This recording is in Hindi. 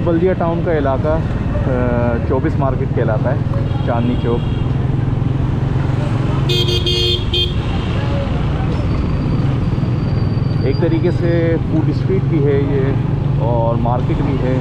बल्दिया टाउन का इलाका 24 मार्केट कहलाता है, चांदनी चौक। एक तरीके से फूड स्ट्रीट भी है ये और मार्केट भी है।